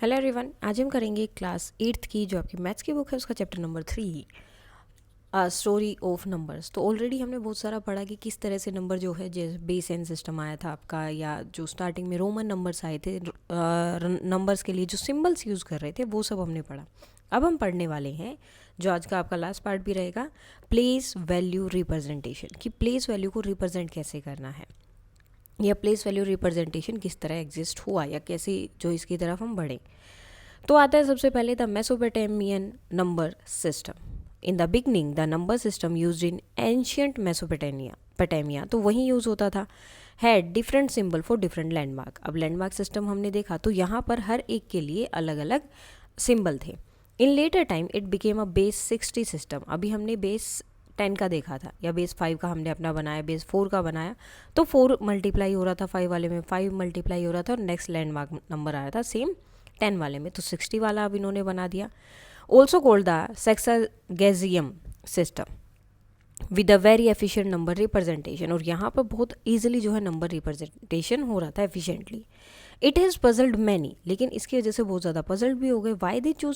Hello everyone, आज हम करेंगे क्लास 8th की जो आपकी मैथ्स की बुक है उसका chapter number 3 story of numbers. तो ऑलरेडी हमने बहुत सारा पढ़ा कि किस तरह से नंबर जो है जैसे बेस एन सिस्टम आया था आपका, या जो स्टार्टिंग में रोमन नंबर्स आए थे नंबर्स के लिए जो सिंबल्स यूज़ कर रहे थे वो सब हमने पढ़ा। अब हम पढ़ने वाले हैं जो आज का आपका लास्ट पार्ट भी रहेगा, प्लेस वैल्यू रिप्रेजेंटेशन, कि प्लेस वैल्यू को रिप्रेजेंट कैसे करना है या प्लेस वैल्यू रिप्रेजेंटेशन किस तरह एग्जिस्ट हुआ या कैसे जो इसकी तरफ हम बढ़ें। तो आता है सबसे पहले the Mesopotamian number system. In the beginning the number system used in ancient Mesopotamia, तो वहीं यूज़ होता था, had different symbol for different landmark. अब लैंडमार्क सिस्टम हमने देखा तो यहाँ पर हर एक के लिए अलग अलग सिंबल थे। In later time it became a base 60 system. अभी हमने बेस 10 का देखा था या बेस 5 का हमने अपना बनाया, बेस 4 का बनाया, तो 4 मल्टीप्लाई हो रहा था 5 वाले में, 5 मल्टीप्लाई हो रहा था और नेक्स्ट लैंडमार्क नंबर आया था सेम 10 वाले में, तो 60 वाला अब इन्होंने बना दिया। Also called the sexagesimal system with a very efficient number representation. और यहाँ पर बहुत ईजिली जो है नंबर रिप्रेजेंटेशन हो रहा था efficiently. It has puzzled many, लेकिन इसकी वजह से बहुत ज़्यादा पजल्ड भी हो गए। वाई दे चूज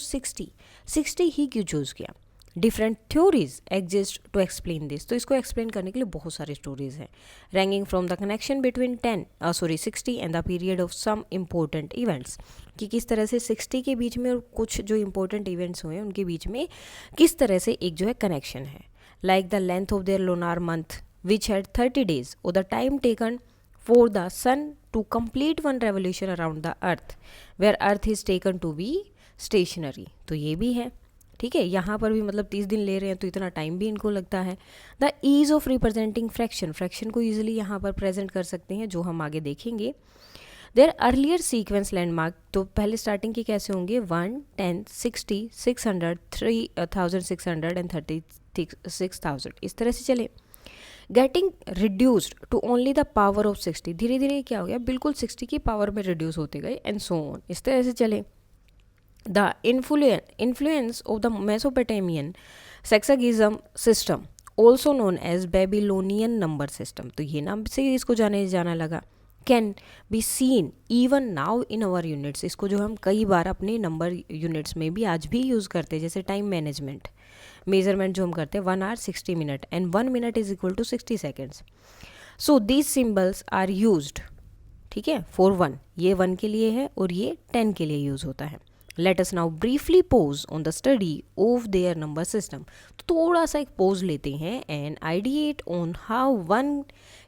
60 ही क्यों चूज़ किया? Different theories exist to explain this, तो इसको एक्सप्लेन करने के लिए बहुत सारी स्टोरीज हैं, ranking from the connection between 60 and the period of some important events, कि किस तरह से 60 के बीच में और कुछ जो इम्पोर्टेंट इवेंट्स हुए हैं उनके बीच में किस तरह से एक जो है कनेक्शन है। Like the length of their lunar month which had 30 days, और the time taken for the sun to complete one revolution around the earth where earth is taken to be stationary, तो ये भी है। ठीक है, यहाँ पर भी मतलब 30 दिन ले रहे हैं तो इतना टाइम भी इनको लगता है। The ease of representing fraction को ईजिली यहाँ पर प्रेजेंट कर सकते हैं, जो हम आगे देखेंगे। देयर अर्लियर सीक्वेंस लैंडमार्क, तो पहले स्टार्टिंग के कैसे होंगे 1, 10, 60, 600, 3600 एंड 36,000, इस तरह से चले। Getting reduced to only the power of 60, धीरे धीरे क्या हो गया, बिल्कुल 60 की पावर में रिड्यूस होते गए, एंड सो ऑन, इस तरह से चले। The influence of the Mesopotamian sexagism system, also known as Babylonian number system, तो ये नाम से इसको जाना लगा, can be seen even now in our units, इसको जो हम कई बार अपने नंबर यूनिट्स में भी आज भी यूज़ करते हैं, जैसे टाइम मैनेजमेंट मेजरमेंट जो हम करते हैं 1 hour 60 minute and 1 minute is equal to 60 seconds. So these symbols are used, ठीक है, फॉर 1, ये 1 के लिए है और ये 10 के लिए यूज़ होता है। Let us now briefly pause on the study of their number system. तो थोड़ा सा एक pause लेते हैं and ideate on how one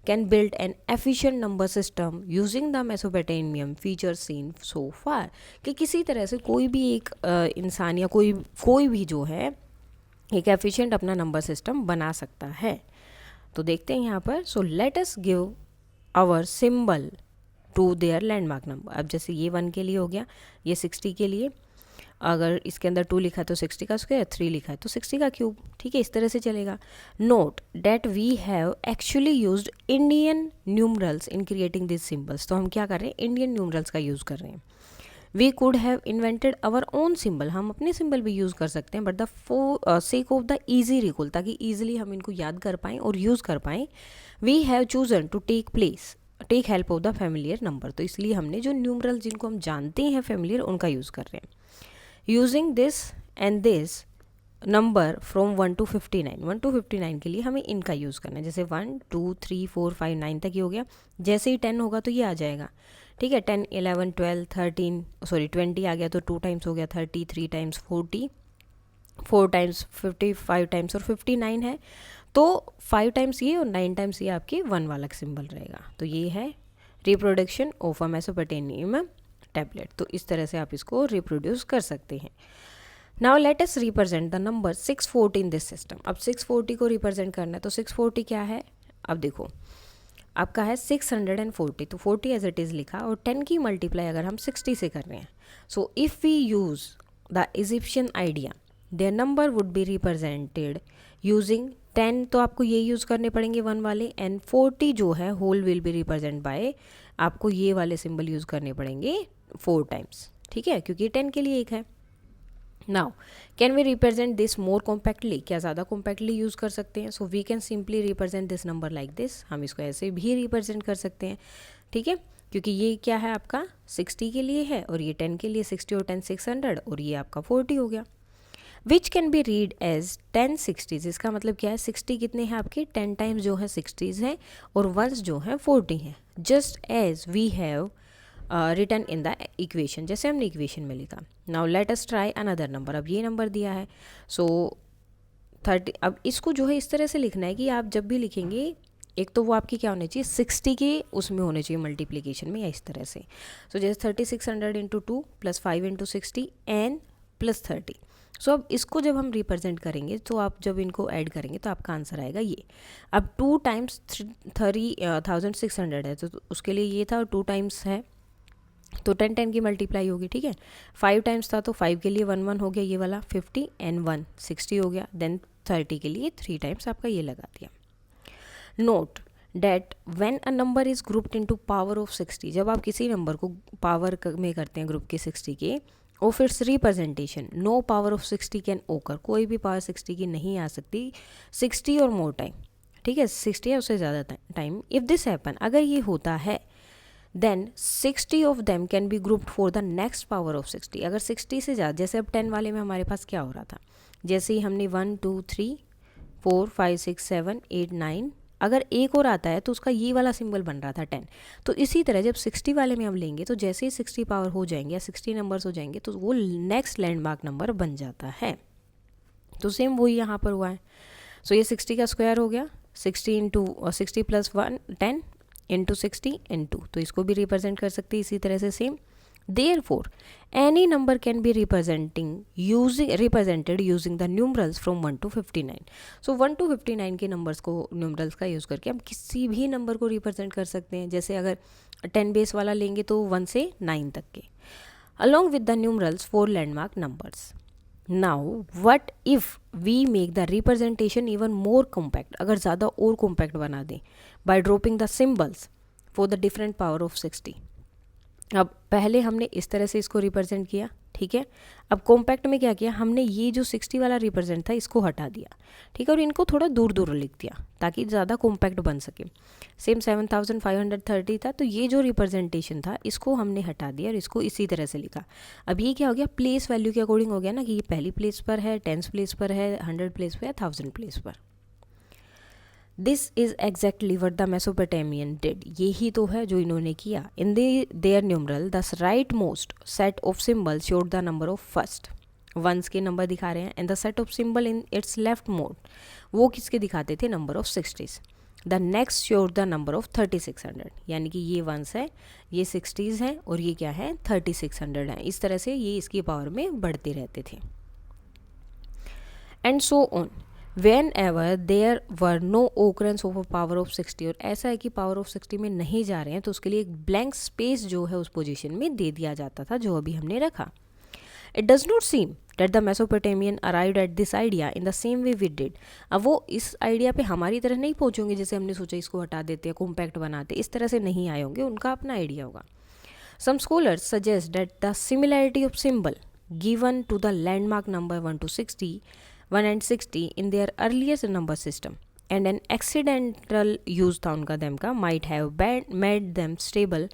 can build an efficient number system using the Mesopotamian features seen so far. कि किसी तरह से कोई भी एक इंसान या कोई भी जो है एक efficient अपना number system बना सकता है। तो देखते हैं यहाँ पर, so let us give our symbol to their landmark number. अब जैसे ये 1 के लिए हो गया, ये 60 के लिए, अगर इसके अंदर 2 लिखा है तो 60 का स्क्वायर, 3 लिखा है तो 60 का क्यूब, ठीक है, इस तरह से चलेगा। Note that we have actually used Indian numerals in creating this symbols, तो हम क्या कर रहे हैं, इंडियन न्यूमरल्स का यूज़ कर रहे हैं। We could have invented our own symbol, हम अपने सिम्बल भी यूज़ कर सकते हैं, but the sake of the easy recall, ताकि ईजिली हम इनको याद कर पाएँ और यूज़ कर पाएँ, we have chosen to take help of the familiar number, तो इसलिए हमने जो न्यूमरल जिनको हम जानते हैं फैमिलियर उनका यूज़ कर रहे हैं। Using this and this number from 1 to 59, 1 to 59 के लिए हमें इनका यूज़ करना है, जैसे 1 2 3 4 5 9 तक ही हो गया, जैसे ही 10 होगा तो ये आ जाएगा, ठीक है, 10 11 12 13 20 आ गया तो 2 टाइम्स हो गया 30, 3 टाइम्स 40, 4 टाइम्स 50, 5 टाइम्स और 59 है, तो 5 टाइम्स ये और 9 टाइम्स ये आपके 1 वाला सिंबल रहेगा। तो ये है reproduction of a Mesopotamian tablet, तो इस तरह से आप इसको रिप्रोड्यूस कर सकते हैं। Now let us represent the number 640 in this system. अब 640 को रिप्रेजेंट करना है, तो 640 क्या है, अब देखो आपका है 640, तो 40 एज इट इज़ लिखा और 10 की मल्टीप्लाई अगर हम 60 से कर रहे हैं, so if we use the Egyptian idea their number would be represented using 10, तो आपको ये यूज़ करने पड़ेंगे 1 वाले, एंड 40 जो है whole will be represent by, आपको ये वाले सिंबल यूज़ करने पड़ेंगे 4 टाइम्स, ठीक है, क्योंकि 10 के लिए एक है। Now can we represent this more compactly, क्या ज़्यादा कॉम्पैक्टली यूज़ कर सकते हैं, so we can simply represent this number like this, हम इसको ऐसे भी रिप्रेजेंट कर सकते हैं, ठीक है, क्योंकि ये क्या है आपका 60 के लिए है और ये 10 के लिए, 60 और 10 600 और ये आपका 40 हो गया। Which can be read as 10 60s, इसका मतलब क्या है 60 कितने हैं आपके 10 टाइम्स जो है 60s हैं और वंस जो है 40 हैं, just as we have written in the equation, जैसे हमने इक्वेशन में लिखा। Now let us try another number, अब ये नंबर दिया है सो 30। अब इसको जो है इस तरह से लिखना है कि आप जब भी लिखेंगे एक तो वो आपकी क्या होनी चाहिए 60 के उसमें होने चाहिए मल्टीप्लिकेशन में, या इस तरह से। सो जैसे 3600 into 2 plus 5 into 60 and plus 30। So अब इसको जब हम रिप्रेजेंट करेंगे तो आप जब इनको ऐड करेंगे तो आपका आंसर आएगा ये। अब 2 टाइम्स 3600 है तो उसके लिए ये था, और 2 टाइम्स है तो 10 10 की मल्टीप्लाई होगी, ठीक है। 5 टाइम्स था तो 5 के लिए 1 1 हो गया ये वाला 50 एंड 1 60 हो गया। देन 30 के लिए 3 टाइम्स आपका ये लगा दिया। Note that when a number is grouped into power of 60, जब आप किसी नंबर को पावर में करते हैं ग्रुप के 60 के, of its representation no power of 60 can occur, कोई भी पावर 60 की नहीं आ सकती 60 और मोर टाइम, ठीक है 60 या उससे ज़्यादा टाइम। इफ़ दिस हैपन, अगर ये होता है, then 60 of them can be grouped for the next power of 60। अगर 60 से ज़्यादा, जैसे अब 10 वाले में हमारे पास क्या हो रहा था, जैसे ही हमने 1 2 3 4 5 6 7 8 9, अगर एक और आता है तो उसका ये वाला सिंबल बन रहा था 10। तो इसी तरह जब 60 वाले में हम लेंगे तो जैसे ही 60 पावर हो जाएंगे या 60 नंबर्स हो जाएंगे तो वो नेक्स्ट लैंडमार्क नंबर बन जाता है। तो सेम वही यहाँ पर हुआ है। सो ये 60 का स्क्वायर हो गया 60 इंटू 60 प्लस 1 10 इंटू 60 इंटू, तो इसको भी रिप्रेजेंट कर सकते हैं इसी तरह से same. Therefore, any number can be represented using the numerals from 1 to 59. So 1 to 59 के नंबर्स को न्यूमरल्स का यूज़ करके हम किसी भी नंबर को रिप्रेजेंट कर सकते हैं। जैसे अगर 10 बेस वाला लेंगे तो 1 से 9 तक के, along with the numerals for landmark numbers. Now, what if we make the representation even more compact? अगर ज़्यादा और compact बना दें by dropping the symbols for the different power of 60. अब पहले हमने इस तरह से इसको रिप्रेजेंट किया, ठीक है। अब कॉम्पैक्ट में क्या किया हमने, ये जो 60 वाला रिप्रेजेंट था इसको हटा दिया, ठीक है, और इनको थोड़ा दूर दूर लिख दिया ताकि ज़्यादा कॉम्पैक्ट बन सके। सेम 7530 था तो ये जो रिप्रेजेंटेशन था इसको हमने हटा दिया और इसको इसी तरह से लिखा। अब ये क्या हो गया, प्लेस वैल्यू के अकॉर्डिंग हो गया ना, कि ये पहली प्लेस पर है, 10th प्लेस पर है, 100 प्लेस पर है, 1000 प्लेस पर। This is exactly what the Mesopotamian did, यही तो है जो इन्होंने किया। In their numeral the right most set of symbol showed the number of first, ones के नंबर दिखा रहे हैं, and the set of symbol in its left mode वो किसके दिखाते थे, number of 60s। The next showed the number of 3600, यानी कि ये वंस है, ये 60s हैं और ये क्या है 3600 है। इस तरह से ये इसकी पावर में बढ़ते रहते थे। And so on whenever there were no occurrence of a power of 60, और ऐसा है कि पावर ऑफ 60 में नहीं जा रहे हैं तो उसके लिए एक ब्लैंक स्पेस जो है उस पोजीशन में दे दिया जाता था जो अभी हमने रखा। It does not seem that the Mesopotamian arrived at this idea in the same way we did. अब वो इस आइडिया पे हमारी तरह नहीं पहुंचेंगे जैसे हमने सोचा इसको हटा देते हैं कॉम्पैक्ट बनाते, इस तरह से नहीं आए होंगे, उनका अपना आइडिया होगा। Some scholars suggest that the similarity of symbol given to the landmark number 1 and 60 in their earliest number system and an accidental use था उनका them का might have made them stable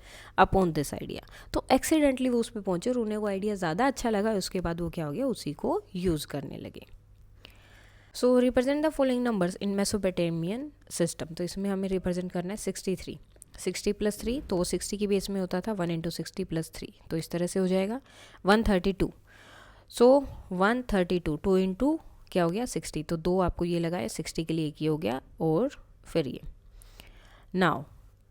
upon this idea। तो accidentally वो उस पर पहुँचे और उन्हें वो आइडिया ज़्यादा अच्छा लगा, उसके बाद वो क्या हो गया उसी को यूज़ करने लगे। So represent the following numbers in Mesopotamian system, तो इसमें हमें रिप्रेजेंट करना है 63, 60 प्लस 3 तो वो 60 की बेस में होता था 1 इंटू 60 प्लस 3, तो इस तरह से हो जाएगा 132। सो 132 2 इंटू क्या हो गया 60, तो 2 आपको ये लगा है 60 के लिए एक ही हो गया, और फिर ये नाउ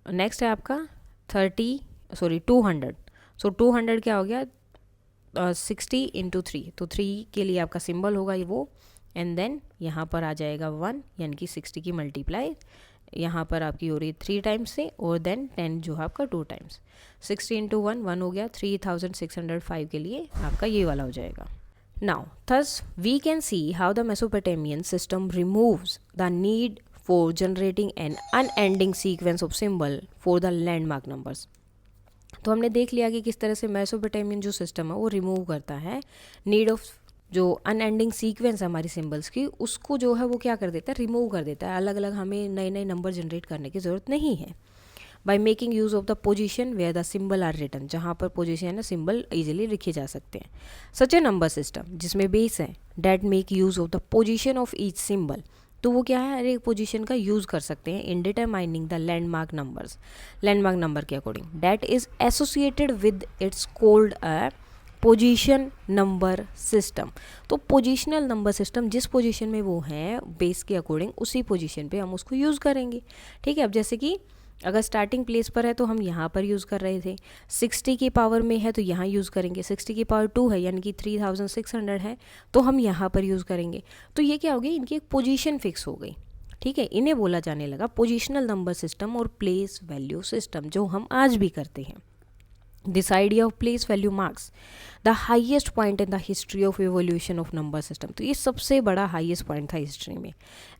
नेक्स्ट है आपका 200। सो 200 क्या हो गया 60 इंटू 3, तो 3 के लिए आपका सिंबल होगा ये वो, एंड देन यहाँ पर आ जाएगा 1, यानी कि 60 की मल्टीप्लाई यहाँ पर आपकी हो रही है 3 टाइम्स से, और देन 10 जो है आपका 2 टाइम्स। 60 इंटू 1 हो गया, 3605 के लिए आपका ये वाला हो जाएगा। Now, thus we can see how the Mesopotamian system removes the need for generating an unending sequence of symbol for the landmark numbers. तो हमने देख लिया कि किस तरह से मेसोपोटामियन जो सिस्टम है वो रिमूव करता है नीड ऑफ जो अनएंडिंग सीक्वेंस है हमारी सिंबल्स की, उसको जो है वो क्या कर देता है रिमूव कर देता है। अलग अलग हमें नए नए नंबर जनरेट करने की ज़रूरत नहीं है। By making use of the position where the symbol are written, जहाँ पर पोजीशन है सिंबल ईजिली लिखे जा सकते हैं। सच ए नंबर सिस्टम जिसमें बेस है that make use of the position of each symbol, तो वो क्या है, हर एक पोजीशन का यूज़ कर सकते हैं in determining the landmark numbers, landmark number के according, that is associated with it's called a position number system. तो पोजीशनल नंबर सिस्टम जिस पोजीशन में वो हैं बेस के अकॉर्डिंग उसी पोजीशन पे हम उसको यूज़ करेंगे। ठीक है, अब जैसे कि अगर स्टार्टिंग प्लेस पर है तो हम यहाँ पर यूज़ कर रहे थे, 60 की पावर में है तो यहाँ यूज़ करेंगे, 60 की पावर 2 है यानी कि 3600 है तो हम यहाँ पर यूज़ करेंगे। तो ये क्या हो गई, इनकी एक पोजीशन फिक्स हो गई। ठीक है, इन्हें बोला जाने लगा पोजीशनल नंबर सिस्टम और प्लेस वैल्यू सिस्टम, जो हम आज भी करते हैं। This idea of place value marks the highest point in the history of evolution of number system. तो ये सबसे बड़ा highest point था हिस्ट्री में,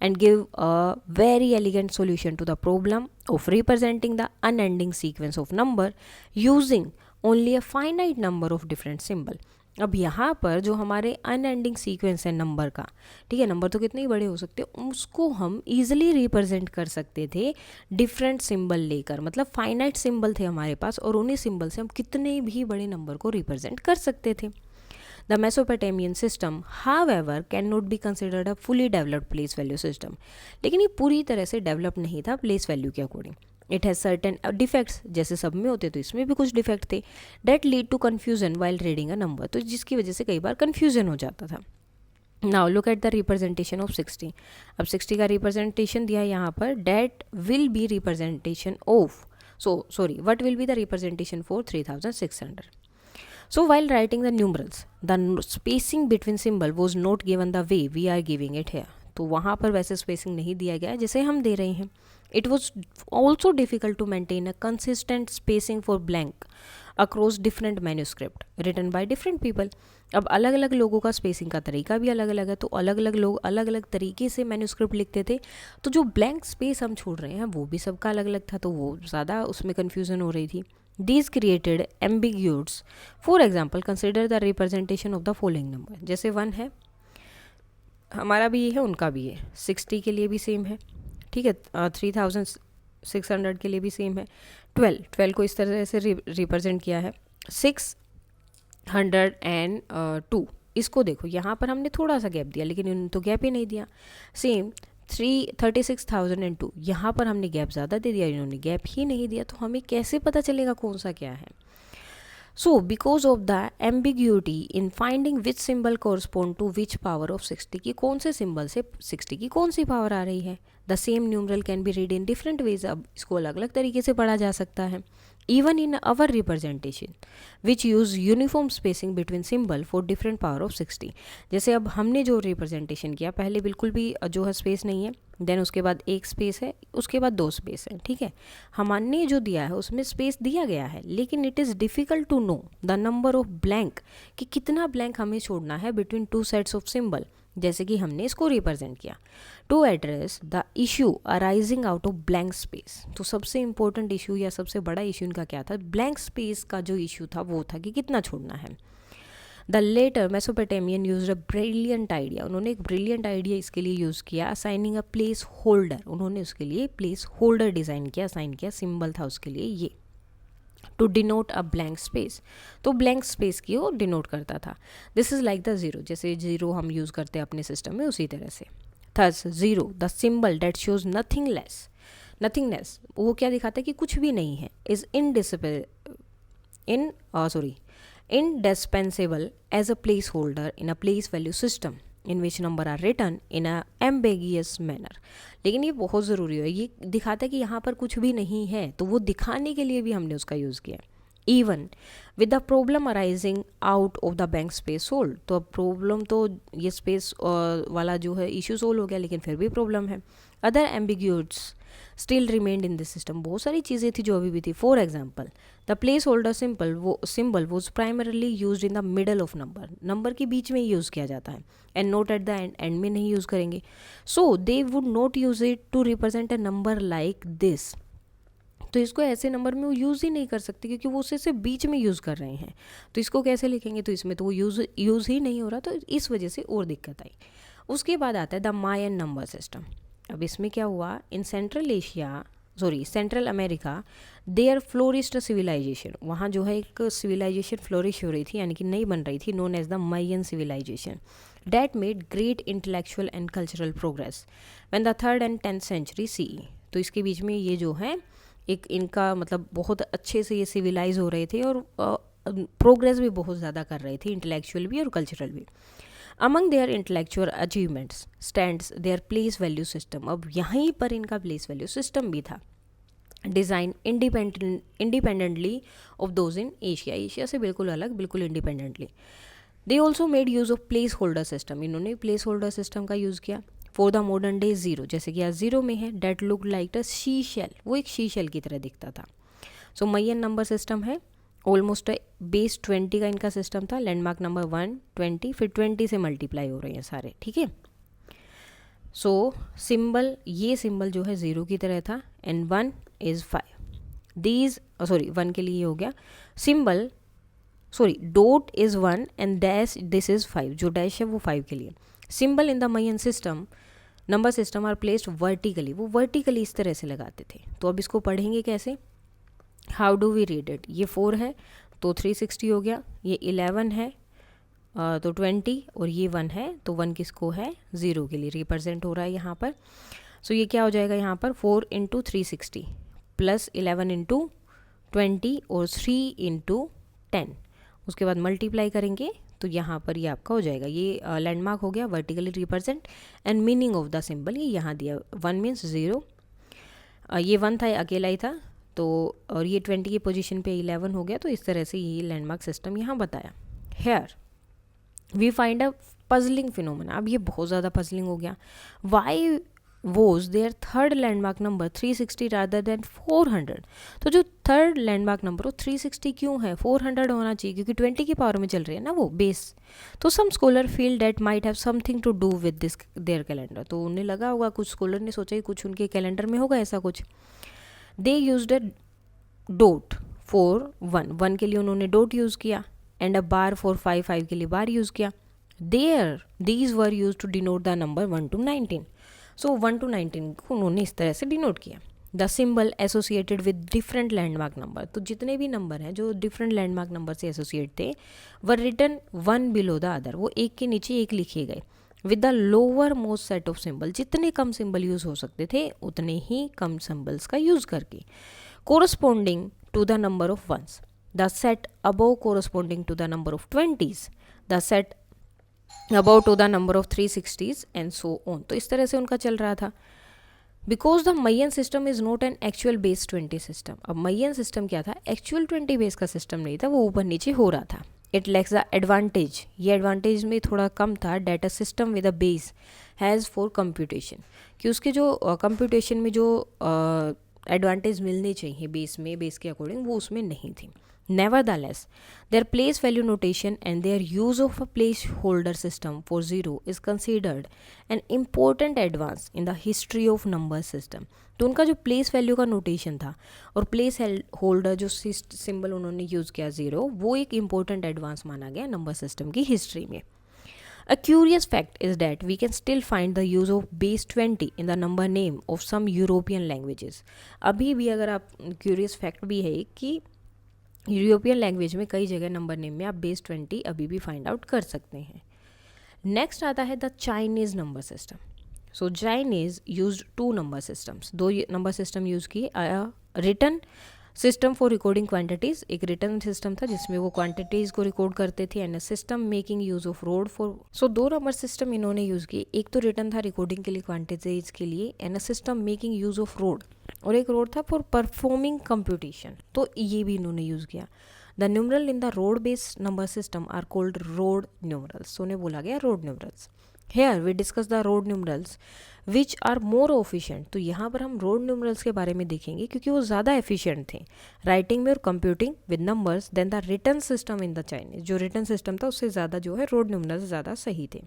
and give a very elegant solution to the problem of representing the unending sequence of number using only a finite number of different symbol. अब यहाँ पर जो हमारे अनएंडिंग सीक्वेंस है नंबर का, ठीक है, नंबर तो कितने ही बड़े हो सकते हैं, उसको हम ईजिली रिप्रेजेंट कर सकते थे डिफरेंट सिंबल लेकर, मतलब फाइनाइट सिंबल थे हमारे पास और उन्हीं सिंबल से हम कितने भी बड़े नंबर को रिप्रेजेंट कर सकते थे। The Mesopotamian system however can not be considered a fully developed place value system, लेकिन ये पूरी तरह से डेवलप नहीं था प्लेस वैल्यू के according. It has certain defects, जैसे सब में होते तो इसमें भी कुछ डिफेक्ट थे, that lead to confusion while reading a number, तो जिसकी वजह से कई बार कन्फ्यूजन हो जाता था। Now look at the representation of 60। अब 60 का रिप्रेजेंटेशन दिया है यहाँ पर, that will be representation of what will be the representation for 3600? So while writing the numerals, the spacing between symbol was not given the way we are giving it here. तो वहाँ पर वैसे spacing नहीं दिया गया जैसे हम दे रहे हैं। It was also difficult to maintain a consistent spacing for blank across different manuscript written by different people. अब अलग अलग लोगों का स्पेसिंग का तरीका भी अलग अलग है, तो अलग अलग लोग अलग अलग तरीके से मैन्यूस्क्रिप्ट लिखते थे, तो जो ब्लैंक स्पेस हम छोड़ रहे हैं वो भी सबका अलग अलग था, तो वो ज़्यादा उसमें कन्फ्यूज़न हो रही थी। These created ambiguities. For example, consider the representation of the following number. जैसे 1 है, हमारा भी ये है उनका भी है, 60 के लिए भी सेम है, ठीक है, 3600 के लिए भी सेम है। 12 को इस तरह से रिप्रेजेंट किया है। 602 इसको देखो, यहाँ पर हमने थोड़ा सा गैप दिया लेकिन इन्होंने तो गैप ही नहीं दिया। सेम 36,002 यहाँ पर हमने गैप ज़्यादा दे दिया, इन्होंने गैप ही नहीं दिया, तो हमें कैसे पता चलेगा कौन सा क्या है। So because of the ambiguity in finding which symbol correspond to which power of 60 की कौन से सिंबल से 60 की कौन सी पावर आ रही है, the same numeral can be read in different ways. अब इसको अलग अलग तरीके से पढ़ा जा सकता है। Even in our representation which use uniform spacing between symbol for different power of 60, जैसे अब हमने जो रिप्रेजेंटेशन किया पहले बिल्कुल भी जो है स्पेस नहीं है, देन उसके बाद एक स्पेस है, उसके बाद 2 स्पेस है, ठीक है, हमने जो दिया है उसमें स्पेस दिया गया है, लेकिन it is difficult to know the number of blank, कि कितना ब्लैंक हमें छोड़ना है बिटवीन 2 सेट्स ऑफ सिंबल, जैसे कि हमने इसको रिप्रेजेंट किया। To address the issue arising out of blank space, तो सबसे इंपॉर्टेंट इशू या सबसे बड़ा इशू इनका क्या था, ब्लैंक स्पेस का जो इशू था वो था कि कितना छोड़ना है। The later Mesopotamian used a brilliant idea, उन्होंने एक ब्रिलियंट आइडिया इसके लिए यूज़ किया, असाइनिंग अ प्लेस होल्डर, उन्होंने उसके लिए प्लेस होल्डर डिज़ाइन किया, असाइन किया, सिंबल था उसके लिए ये, to denote a blank space, तो ब्लैंक स्पेस की वो डिनोट करता था। This is like the zero, जैसे ज़ीरो हम यूज़ करते हैं अपने सिस्टम में उसी तरह से। Thus zero the symbol that shows nothingness, वो क्या दिखाता है कि कुछ भी नहीं है, is indispensable as a placeholder in a place value system in which number are written in a ambiguous manner. लेकिन ये बहुत ज़रूरी है, ये दिखाता है कि यहाँ पर कुछ भी नहीं है, तो वो दिखाने के लिए भी हमने उसका यूज़ किया। Even with the problem arising out of the bank space solve, तो अब प्रॉब्लम तो ये स्पेस वाला जो है इशू सोल्व हो गया, लेकिन फिर भी प्रॉब्लम है। Other ambiguities still remained in this system, बहुत सारी चीज़ें थी जो अभी भी थी। For example the place holder symbol was primarily use in the middle of number के बीच में यूज़ किया जाता है, and not at the end में नहीं यूज़ करेंगे। So they would not use it to represent a number like this, तो इसको ऐसे नंबर में वो यूज़ ही नहीं कर सकते क्योंकि वो उसे सिर्फ बीच में यूज़ कर रहे हैं, तो इसको कैसे लिखेंगे, तो इसमें तो वो यूज़ ही नहीं हो रहा, तो इस वजह से और दिक्कत आई। उसके बाद आता है द मायन नंबर सिस्टम। अब इसमें क्या हुआ, in central Asia central America, there flourished civilisation, वहाँ जो है एक सिविलाइजेशन फ्लोरिश हो रही थी, यानी कि नई बन रही थी, known as the Mayan civilisation, that made great intellectual and cultural progress when the 3rd and 10th century CE। तो इसके बीच में ये जो है एक इनका मतलब बहुत अच्छे से ये सिविलाइज हो रहे थे और प्रोग्रेस भी बहुत ज़्यादा कर रहे थे, इंटेलेक्चुअल भी और कल्चरल भी। Among their intellectual achievements stands their place value system, अब यहीं पर इनका प्लेस वैल्यू सिस्टम भी था, design independently of those in Asia, Asia से बिल्कुल अलग, बिल्कुल independently. They also made use of place holder system, इन्होंने प्लेस होल्डर सिस्टम का यूज़ किया for the modern day zero, जैसे कि आज ज़ीरो में है, that look like a sea shell, वो एक शी शेल की तरह दिखता था। सो मयन नंबर सिस्टम है, ऑलमोस्ट बेस 20 का इनका सिस्टम था, लैंडमार्क नंबर 1 20, फिर 20 से मल्टीप्लाई हो रहे हैं सारे, ठीक है। सो सिंबल, ये सिंबल जो है ज़ीरो की तरह था, एंड 1 इज़ 5, दीज 1 के लिए हो गया symbol, dot is 1 and dash this is 5, जो डैश है वो 5 के लिए। Symbol in the Mayan system number system are placed vertically, वो वर्टिकली इस तरह से लगाते थे। तो अब इसको पढ़ेंगे कैसे, how do we read it, ये 4 है तो 360 हो गया, ये 11 है तो 20, और ये 1 है तो 1 किसको है, 0 के लिए रिप्रेजेंट हो रहा है यहाँ पर। सो ये क्या हो जाएगा यहाँ पर 4 × 360 प्लस 11 × 20 और 3 × 10, उसके बाद मल्टीप्लाई करेंगे तो यहाँ पर ये आपका हो जाएगा, ये लैंडमार्क हो गया vertically represent, and meaning of the symbol ये यहाँ दिया, 1 मीन्स 0, ये 1 था अकेला ही था तो, और ये 20 की पोजीशन पे 11 हो गया, तो इस तरह से ये लैंडमार्क सिस्टम यहाँ बताया। Here we find a puzzling phenomena, अब ये बहुत ज़्यादा पजलिंग हो गया, why was their third landmark number 360 rather than 400, तो जो थर्ड लैंडमार्क नंबर वो 360 क्यों है, 400 होना चाहिए, क्योंकि 20 की पावर में चल रही है ना वो बेस। तो some scholar feel that might have something to do with this their calendar, तो उन्हें लगा होगा, कुछ स्कॉलर ने सोचा कुछ उनके कैलेंडर में होगा ऐसा कुछ। They used a dot for 1 के लिए उन्होंने डॉट यूज़ किया, एंड अ बार फॉर 5 के लिए बार यूज़ किया। There these were used to denote the number 1 to 19, so 1 to 19 को उन्होंने इस तरह से डिनोट किया। The symbol associated with different landmark number, तो जितने भी नंबर हैं जो डिफरेंट लैंडमार्क नंबर से एसोसिएट थे, were written 1 below the other, वो एक के नीचे एक लिखे गए, with the lower most set of symbol, जितने कम सिंबल यूज़ हो सकते थे उतने ही कम सिंबल्स का यूज़ करके, corresponding to the number of ones, the set above corresponding to the number of 20s, the set about to the number of 360s and so on. तो इस तरह से उनका चल रहा था। Because the Mayan system is not an actual base 20 system, अब Mayan system क्या था, एक्चुअल 20 बेस का सिस्टम नहीं था, वो ऊपर नीचे हो रहा था। इट लैक्स द एडवांटेज, ये एडवांटेज में थोड़ा कम था, data system with a base has for computation, कि उसके जो कंप्यूटेशन में जो एडवांटेज मिलनी चाहिए बेस में, बेस के अकॉर्डिंग वो उसमें नहीं थी। Nevertheless, their place value notation and their use of a placeholder system for 0 is considered an important advance in the history of number system. तो उनका जो प्लेस वैल्यू का नोटेशन था और प्लेस होल्डर जो सिंबल उन्होंने यूज़ किया 0, वो एक इम्पोर्टेंट एडवांस माना गया नंबर सिस्टम की हिस्ट्री में। A curious fact is that we can still find the use of base 20 in the number name of some European languages. अभी भी अगर आप क्यूरियस फैक्ट भी है कि यूरोपियन लैंग्वेज में कई जगह नंबर नेम में आप बेस 20 अभी भी फाइंड आउट कर सकते हैं। नेक्स्ट आता है the Chinese number system. So Chinese used 2 number systems, 2 number system use किए। Written system for recording quantities, एक रिटर्न सिस्टम था जिसमें वो क्वांटिटीज़ को रिकॉर्ड करते थे, and system making use of rod for, so 2 number system इन्होंने use किए। एक तो रिटर्न था रिकॉर्डिंग के लिए क्वांटिटीज़ के लिए, and system making use of road, और एक रोड था फॉर परफॉर्मिंग कंप्यूटेशन, तो ये भी इन्होंने यूज़ किया। The numeral in the rod based number system are called rod numerals, so उन्हें बोला गया rod numerals. Here we discuss the rod numerals which are more efficient, तो यहाँ पर हम रोड न्यूमरल्स के बारे में देखेंगे क्योंकि वो ज़्यादा एफिशिएंट थे राइटिंग में और computing with numbers than the written system in the Chinese, जो रिटर्न सिस्टम था उससे ज़्यादा जो है रोड न्यूमरल्स ज़्यादा सही थे।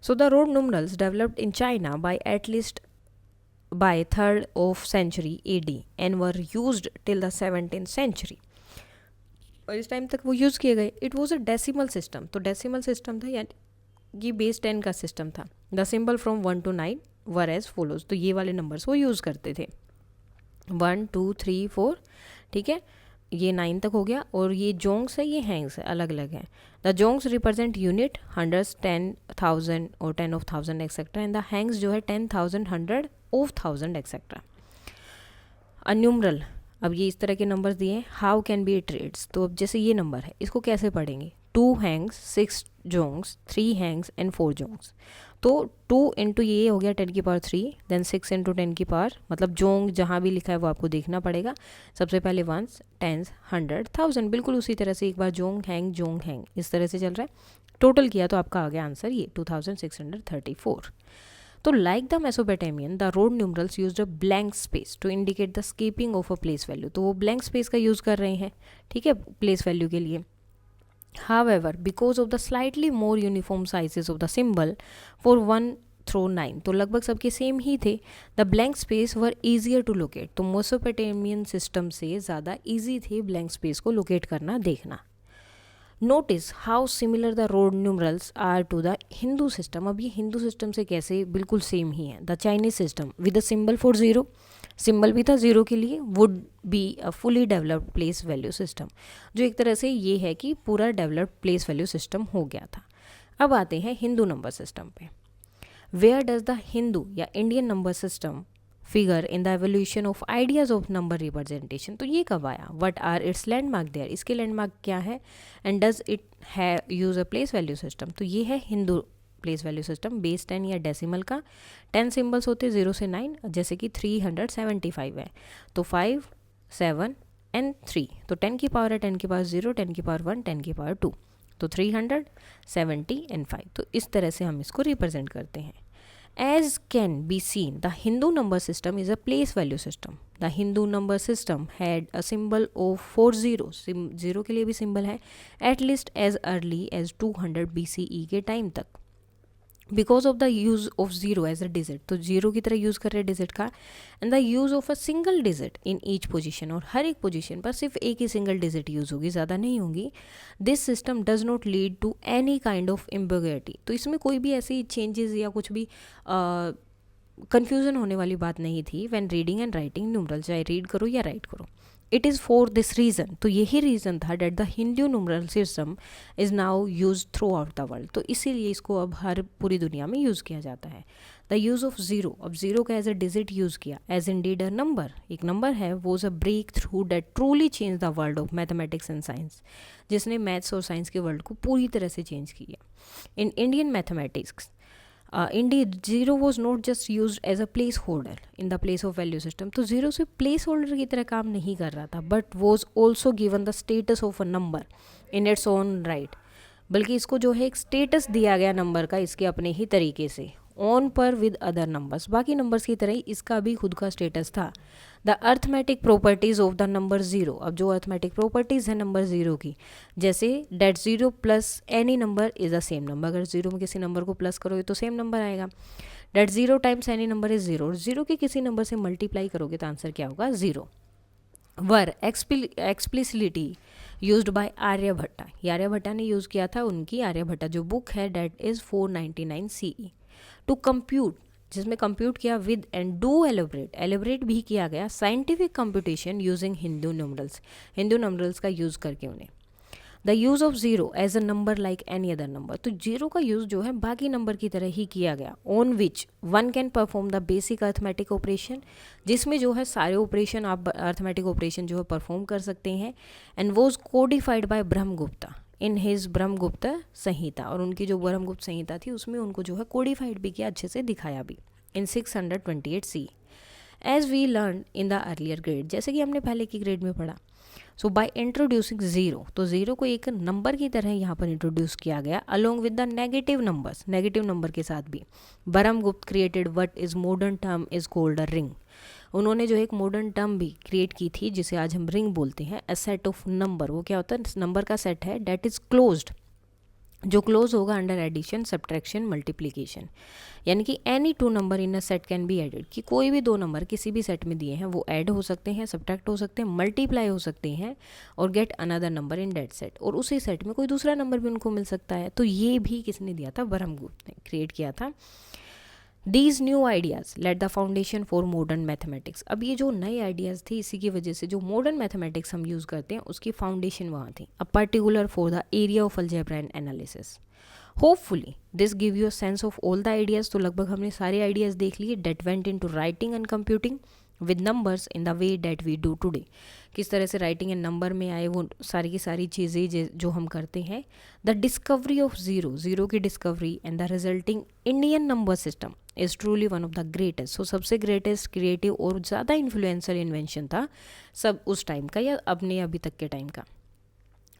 So the rod numerals developed in China by at least by 3rd of century AD and were used till the 17th century, और इस टाइम तक वो यूज़ किए गए। It was a decimal system, तो डेसिमल सिस्टम था यानी कि बेस 10 का सिस्टम था। The symbol from 1 to 9 were as follows, तो ये वाले नंबर्स वो यूज़ करते थे। 1 2 3 4, ठीक है, ये 9 तक हो गया। और ये जोंग्स है, ये हैंग्स है, अलग अलग है। द जोंग्स रिप्रेजेंट यूनिट, हंड्रेड्स, 10,000 और 10 of 1000 etcetera, and the Hanks जो है 10,000, 100 ऑफ 1000 एक्सेट्रा। न्यूमरल, अब ये इस तरह के नंबर दिए हैं, how can be it reads, तो अब जैसे ये नंबर है, इसको कैसे पढ़ेंगे, 2 हैंग्स, 6 जोंग्स, 3 हैंग्स एंड 4 जोंग्स। तो 2 इंटू ये हो गया 10 की पावर 3, देन 6 इंटू 10 की पावर, मतलब जोंग जहाँ भी लिखा है वो आपको देखना पड़ेगा। सबसे पहले 1s, 10s, 100, 1000, बिल्कुल उसी तरह से एक बार जोंग हैंग इस तरह से चल रहा है। टोटल किया तो आपका आ गया आंसर ये 2634। तो like the Mesopotamian, the rod numerals used a blank space to indicate the skipping of a place value, तो वो ब्लैंक स्पेस का यूज़ कर रहे हैं, ठीक है, प्लेस वैल्यू के लिए। However, because of the slightly more uniform sizes of the symbol for 1 through 9, तो लगभग सबके सेम ही थे, the blank space were easier to locate, तो मेसोपोटामियन सिस्टम से ज़्यादा ईजी थे ब्लैंक स्पेस को लोकेट करना, देखना। Notice how similar the rod numerals are to the Hindu system, अब ये हिंदू सिस्टम से कैसे बिल्कुल सेम ही है। The Chinese system with the symbol for zero, symbol भी था जीरो के लिए, would be a fully developed place value system, जो एक तरह से ये है कि पूरा डेवलप्ड प्लेस वैल्यू सिस्टम हो गया था। अब आते हैं हिंदू नंबर सिस्टम पे। वेयर डज द हिंदू या Indian number system figure in the evolution of ideas of number representation, तो ये कब आया, what are its landmark there, इसके लैंडमार्क क्या है, एंड डज इट है use a place value system, तो ये है Hindu place value system. Base 10 या डेसिमल का 10 सिम्बल्स होते हैं 0 से 9, जैसे कि 375 है, तो 5 7 एंड 3, तो 10 की पावर है 10 की पावर 0, 10 की पावर 1, 10 की पावर 2, तो 370 एंड 5, तो इस तरह से हम इसको रिप्रेजेंट करते हैं। As can be seen, the Hindu number system is a place value system. The Hindu number system had a symbol of 4 zeros, zero के लिए भी सिंबल है, at least as early as 200 BCE के time तक। Because of the use of zero as a digit, तो zero की तरह use कर रहे हैं डिजिट का, and the use of a single digit in each position, और हर एक पोजीशन पर सिर्फ एक ही सिंगल डिजिट यूज़ होगी, ज़्यादा नहीं होगी। This system does not lead to any kind of ambiguity, तो इसमें कोई भी ऐसी चेंजेस या कुछ भी कन्फ्यूज़न होने वाली बात नहीं थी when reading and writing numeral, चाहे रीड करो या राइट करो। It is for this reason, तो यही रीज़न था that the Hindu numeral system is now use throughout the world, तो इसीलिए इसको अब हर पूरी दुनिया में यूज़ किया जाता है। द यूज़ ऑफ ज़ीरो, अब ज़ीरो का एज अ डिजिट यूज़ किया, एज इंडीड अ नंबर, एक नंबर है, was a breakthrough that truly change the world of mathematics and science, जिसने मैथ्स और साइंस के वर्ल्ड को पूरी तरह से चेंज किया। In Indian mathematics indeed zero was not just used as a placeholder in the place of value system, तो zero से प्लेस होल्डर की तरह काम नहीं कर रहा था, but was also given the status of a number in its own right, बल्कि इसको जो है एक स्टेटस दिया गया नंबर का इसके अपने ही तरीके से, on par with other numbers, बाकी नंबर्स की तरह ही इसका भी खुद का स्टेटस था। The arithmetic properties of the number zero, अब जो अर्थमेटिक प्रॉपर्टीज़ है नंबर ज़ीरो की, जैसे that zero plus any number is the same number, अगर ज़ीरो में किसी नंबर को प्लस करोगे तो सेम नंबर आएगा। That zero times any number is zero, zero के किसी नंबर से मल्टीप्लाई करोगे तो आंसर क्या होगा, zero. Were explicitly used by Aryabhatta, Aryabhatta ने यूज़ किया था, उनकी आर्यभट्टा जो बुक है date is 499 CE, to compute, जिसमें कंप्यूट किया विद एंड डू एलिब्रेट भी किया गया scientific computation using Hindu numerals का यूज़ करके उन्हें। The use of zero as a number like any other number, तो जीरो का यूज़ जो है बाकी नंबर की तरह ही किया गया, on which one can perform the basic arithmetic operation, जिसमें जो है सारे ऑपरेशन आप अर्थमेटिक ऑपरेशन जो है परफॉर्म कर सकते हैं, and was codified by Brahmagupta in his Brahmagupta Samhita, और उनकी जो ब्रह्मगुप्त संहिता थी उसमें उनको जो है कोडिफाइड भी किया, अच्छे से दिखाया भी, in 628 CE। As we learn in the earlier grade, जैसे कि हमने पहले की ग्रेड में पढ़ा, सो बाय इंट्रोड्यूसिंग ज़ीरो, तो ज़ीरो को एक नंबर की तरह यहाँ पर इंट्रोड्यूस किया गया, along with the negative numbers, negative number के साथ भी। Brahmagupta created what is modern term is called a ring, उन्होंने जो एक मॉडर्न टर्म भी क्रिएट की थी जिसे आज हम रिंग बोलते हैं, अ सेट ऑफ नंबर, वो क्या होता है, नंबर का सेट है डेट इज़ क्लोज्ड, जो क्लोज होगा अंडर एडिशन, सब्ट्रैक्शन, मल्टीप्लिकेशन, यानी कि any two numbers in a set can be added, कि कोई भी दो नंबर किसी भी सेट में दिए हैं वो ऐड हो सकते हैं, सब्ट्रैक्ट हो सकते हैं, मल्टीप्लाई हो सकते हैं, और get another number in that set, और उसी सेट में कोई दूसरा नंबर भी उनको मिल सकता है। तो ये भी किसने दिया था, ब्रह्मगुप्त ने क्रिएट किया था। These new ideas let the foundation for modern mathematics. अब ये जो नए आइडियाज़ थे इसी की वजह से जो मॉडर्न मैथमेटिक्स हम यूज़ करते हैं उसकी फाउंडेशन वहाँ थी, a particular for the area of algebra and analysis. Hopefully this give you a sense of all the ideas. तो लगभग हमने सारे आइडियाज़ देख लिए that went into writing and computing with numbers in the way that we do today. किस तरह से writing and number में आए वो सारी की सारी चीज़ें जो हम करते हैं। The discovery of zero, zero की discovery and the resulting Indian number system is truly one of the greatest. So सबसे ग्रेटेस्ट क्रिएटिव और ज़्यादा इन्फ्लुएंशियल इन्वेंशन था सब उस टाइम का या अपने अभी तक के टाइम का।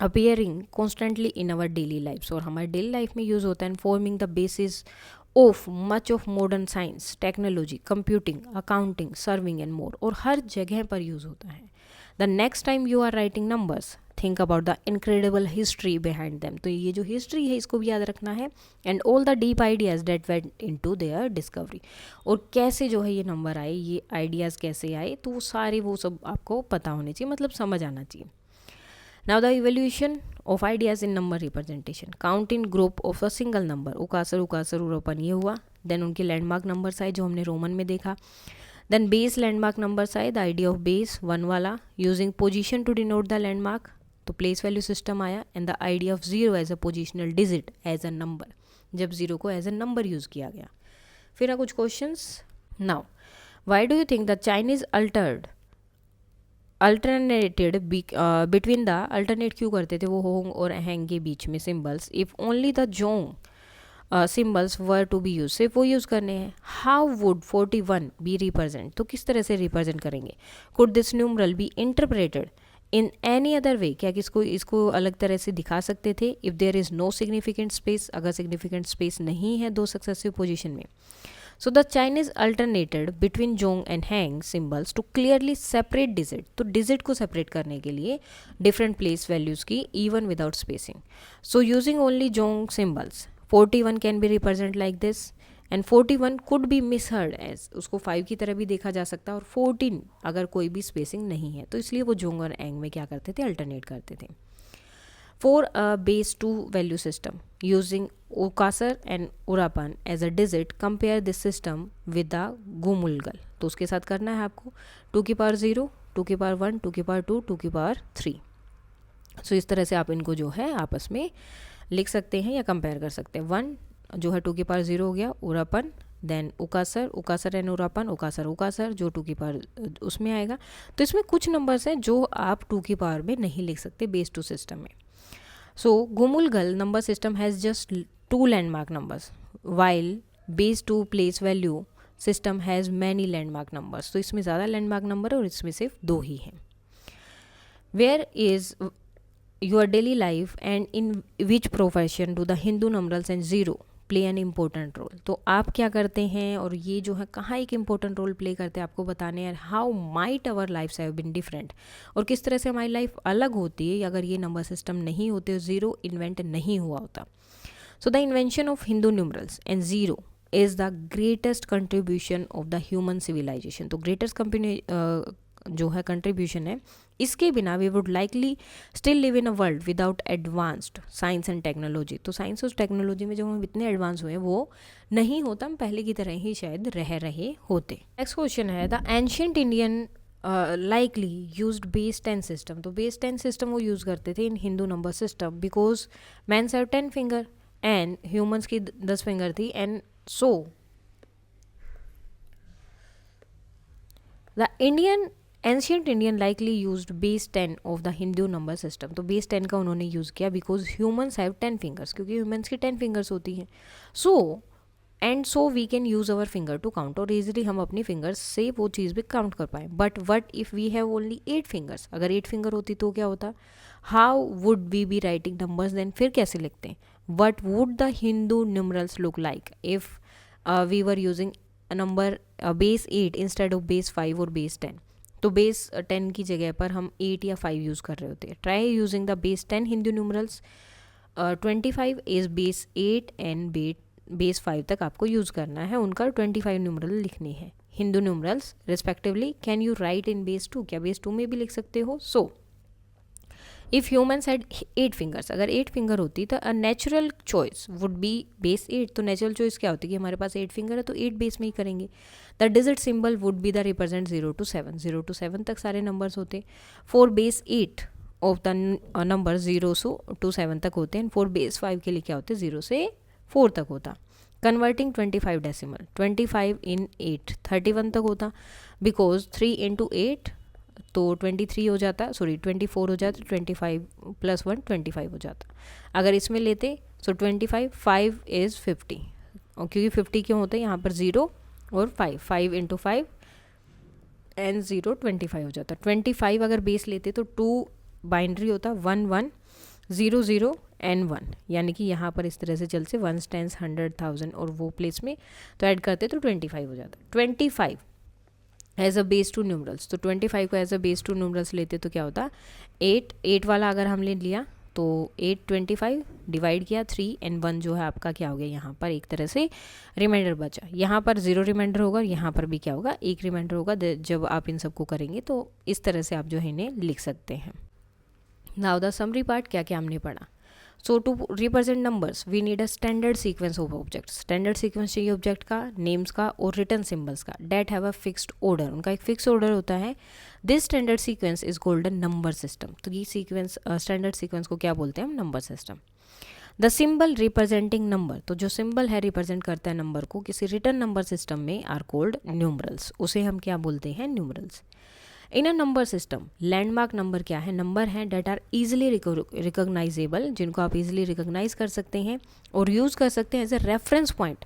Appearing constantly in our daily lifes, और हमारे डेली लाइफ में यूज़ होता है, and forming the basis of much of modern science, technology, computing, accounting, serving and more, और हर जगह पर यूज़ होता है। The next time you are writing numbers think about the incredible history behind them. तो ये जो हिस्ट्री है इसको भी याद रखना है, and all the deep ideas that went into their discovery, और कैसे जो है ये नंबर आए, ये आइडियाज़ कैसे आए, तो वो सारे वो सब आपको पता होने चाहिए, मतलब समझ आना चाहिए। Now the evaluation of ideas in number representation. Count in group of a single number. उकासर उकासर उरोपन ये हुआ. Then उनके लैंडमार्क नंबर्स आए जो हमने रोमन में देखा. Then base लैंडमार्क नंबर्स आए. The idea of base one वाला using position to denote the landmark. तो प्लेस वैल्यू सिस्टम आया. And the idea of zero as a positional digit as a number. जब zero को as a number use किया गया. फिर कुछ questions. Now, why do you think the Chinese alternated between the, alternate क्यों करते थे वो होंग और हैंग के बीच में symbols, if only the wrong symbols were to be use, सिर्फ वो यूज़ करने हैं. हाउ वुड 41 बी रिप्रेजेंट, तो किस तरह से रिप्रेजेंट करेंगे. Could this numeral be interpreted in any other way, क्या किसको इसको अलग तरह से दिखा सकते थे. If there is no significant space, अगर सिग्निफिकेंट स्पेस नहीं है दो सक्सेसिव पोजिशन में. So the Chinese alternated between Zhong and Hang symbols to clearly separate digit. तो digit को separate करने के लिए different place values की even without spacing. So using only Zhong symbols, 41 can be represented like this, and 41 could be misheard as, उसको 5 की तरह भी देखा जा सकता है, और 14 अगर कोई भी spacing नहीं है, तो इसलिए वो Zhong और Hang में क्या करते थे, alternate करते थे. For a base 2 value system using Ukasar and Urapan as a digit, compare this system with the Gumulgal. तो उसके साथ करना है आपको 2 की पावर 0, 2 की पावर 1, 2 की पावर 2, 2 की पावर 3. सो इस तरह से आप इनको जो है आपस में लिख सकते हैं या कंपेयर कर सकते हैं. 1 जो है 2 की पावर 0 हो गया, उरापन, देन उकासर, उकासर एंड उरापन, उकासर उकासर जो 2 की पावर उसमें आएगा. तो इसमें कुछ नंबर्स हैं जो आप 2 की पावर में नहीं लिख सकते बेस 2 सिस्टम में. So Gumulgal number system has just 2 landmark numbers, while base 2 place value system has many landmark numbers. तो इसमें ज़्यादा landmark number है और इसमें सिर्फ 2 ही हैं. Where is your daily life and in which profession do the Hindu numerals and zero play an important role. तो आप क्या करते हैं और ये जो है कहाँ एक इम्पोर्टेंट रोल प्ले करते हैं आपको बताने हैं. How might our life have been different, और किस तरह से हमारी लाइफ अलग होती है अगर ये नंबर सिस्टम नहीं होते, ज़ीरो इन्वेंट नहीं हुआ होता. So the invention of Hindu numerals and zero is the greatest contribution of the human civilization. तो ग्रेटेस्ट जो है कंट्रीब्यूशन है, इसके बिना we would likely still live in a world without advanced science and technology. तो साइंस और technology में जो हम इतने एडवांस हुए हैं वो नहीं होता, हम पहले की तरह ही शायद रह रहे होते. नेक्स्ट क्वेश्चन है the ancient Indian likely used base 10 system. तो बेस 10 सिस्टम वो यूज़ करते थे in Hindu number system because man's have 10 finger and humans की 10 फिंगर थी, and so the ancient Indian likely used base 10 of the Hindu number system. तो base 10 का उन्होंने use किया बिकॉज ह्यूमन्स हैव 10 फिंगर्स, क्योंकि ह्यूमन्स की 10 फिंगर्स होती हैं. So we can use our finger to count, और ईजिली हम अपनी फिंगर्स से वो चीज़ भी काउंट कर पाएँ. But what if we have only 8 fingers, अगर 8 फिंगर होती तो क्या होता. How would we be writing numbers then, फिर कैसे लिखते हैं. What would the Hindu numerals look like if we were using number base 8 instead of base 5 और बेस 10. तो बेस 10 की जगह पर हम 8 या 5 यूज़ कर रहे होते हैं. Try using the base 10 Hindu numerals. 25 is base 8 and base 5 तक आपको यूज़ करना है, उनका 25 न्यूमरल लिखने हैं Hindu numerals respectively. Can you right in base 2, क्या बेस 2 में भी लिख सकते हो. So if humans had 8 fingers, अगर 8 फिंगर होती तो a natural choice would be base 8। तो नेचुरल चॉइस क्या होती है कि हमारे पास 8 फिंगर है तो 8 बेस में ही करेंगे। The digit symbol would be the represent 0 to 7, 0 to 7 तक सारे नंबर्स होते। For base 8 of the number 0 to 7 तक होते हैं। फॉर बेस 5 के लिए क्या होते हैं 0 से 4 तक होता। कन्वर्टिंग 25 डेसिमल, 25 इन 8 31 तक होता, बिकॉज 3 into 8 तो 23 हो जाता, सॉरी 24 हो जाता, 25 + 1 25 हो जाता। अगर इसमें लेते सो 25 5 इज़ 50, और क्योंकि 50 क्यों होता है यहाँ पर 0 और 5, 5 into 5 एंड 0 25 हो जाता। 25 अगर बेस लेते तो 2 बाइनरी होता, 1 1 0 0 एंड 1, यानी कि यहाँ पर इस तरह से चलते 1 10 100 1000 और वो प्लेस में तो ऐड करते तो 25 हो जाता। 25 as a base to numerals, तो 25 को as a base to numerals लेते तो क्या होता 8 वाला अगर हमने लिया तो 8 25 डिवाइड किया 3 एंड 1 जो है आपका क्या हो गया यहाँ पर एक तरह से रिमाइंडर बचा। यहाँ पर 0 रिमाइंडर होगा, यहाँ पर भी क्या होगा 1 रिमाइंडर होगा। जब आप इन सबको करेंगे तो इस तरह से आप जो है इन्हें लिख सकते हैं। नाउ द समरी पार्ट, क्या क्या हमने पढ़ा। So to represent numbers we need a standard sequence of objects, standard sequence चाहिए ऑब्जेक्ट का, नेम्स का और रिटर्न सिंबल्स का, that have a fixed order, उनका एक फिक्स ऑर्डर होता है। This standard sequence is called a number system, तो ये सीक्वेंस स्टैंडर्ड सीक्वेंस को क्या बोलते हैं हम, number system. The symbol representing number, तो जो सिंबल है रिप्रेजेंट करता है नंबर को किसी रिटर्न नंबर सिस्टम में आर कॉल्ड न्यूमरल्स, उसे हम क्या बोलते हैं न्यूमरल्स। इन अ नंबर सिस्टम लैंडमार्क नंबर क्या है, नंबर हैं डेट आर ईजिली रिकोगनाइजेबल, जिनको आप इजीली रिकोगनाइज कर सकते हैं और यूज़ कर सकते हैं as a reference point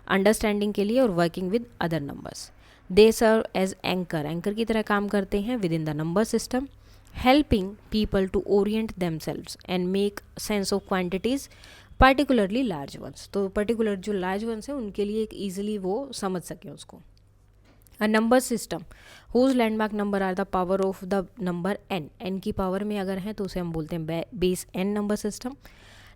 understanding के लिए और working with other numbers. They serve as anchor, anchor की तरह काम करते हैं within the number system, helping people to orient themselves and make sense of quantities particularly large ones, तो particular जो लार्ज वंस हैं उनके लिए एक ईजिली वो समझ सकें उसको। A number system whose landmark number are the power of the number n, n की पावर में अगर है तो उसे हम बोलते हैं base n number system.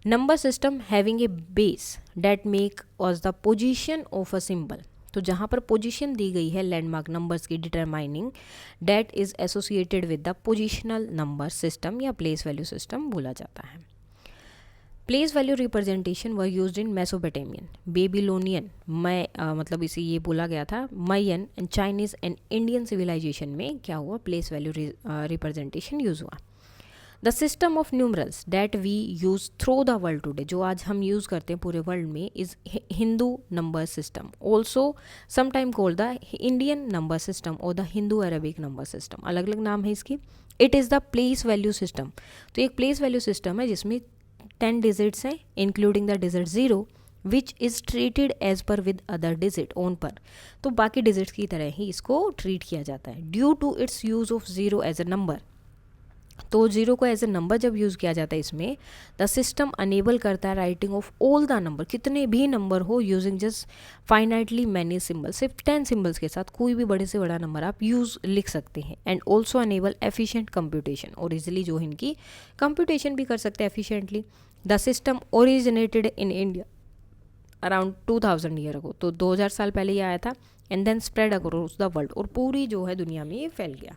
Number system having a base that makes the position of a symbol, तो जहाँ पर पोजीशन दी गई है लैंडमार्क नंबर्स की determining that is associated with the positional number system या प्लेस वैल्यू सिस्टम बोला जाता है। Place value representation were used in Mesopotamian, Babylonian, मतलब इसे ये बोला गया था मायन and Chinese and Indian civilization में क्या हुआ प्लेस वैल्यू रिप्रेजेंटेशन यूज़ हुआ। The system of numerals that we use through the world today, जो आज हम यूज़ करते हैं पूरे वर्ल्ड में, is Hindu number system, also sometime called the Indian number system और the Hindu Arabic number system, अलग अलग नाम है इसकी। It is the place value system, तो एक प्लेस वैल्यू सिस्टम है जिसमें 10 डिजिट्स हैं including the digit 0 which is treated as par with other digit on par, तो बाकी डिजिट्स की तरह ही इसको ट्रीट किया जाता है। Due to its use of 0 as a number, तो 0 को एज ए नंबर जब यूज़ किया जाता है इसमें द सिस्टम अनेबल करता है writing of all the number, कितने भी नंबर हो using just finitely many symbol, सिर्फ 10 सिंबल्स के साथ कोई भी बड़े से बड़ा नंबर आप लिख सकते हैं। And also enable efficient computation, और इजिली जो इनकी कंप्यूटेशन भी कर सकते हैं efficiently. The system originated in India around 2000 year ago, तो 2000 साल पहले ये आया था। And then spread across the world, और पूरी जो है दुनिया में ये फैल गया।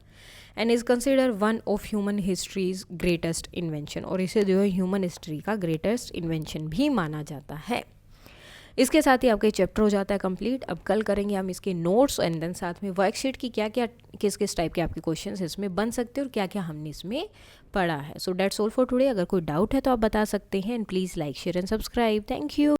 And is consider one of human histories greatest invention, और इसे जो है ह्यूमन हिस्ट्री का ग्रेटेस्ट इन्वेंशन भी माना जाता है। इसके साथ ही आपका चैप्टर हो जाता है कंप्लीट। अब कल करेंगे हम इसके नोट्स एंड देन साथ में वर्कशीट की क्या क्या किस किस टाइप के आपके क्वेश्चंस इसमें बन सकते हैं और क्या क्या हमने इसमें पढ़ा है। So that's all for today. अगर कोई डाउट है तो आप बता सकते हैं and please like share and subscribe. Thank you.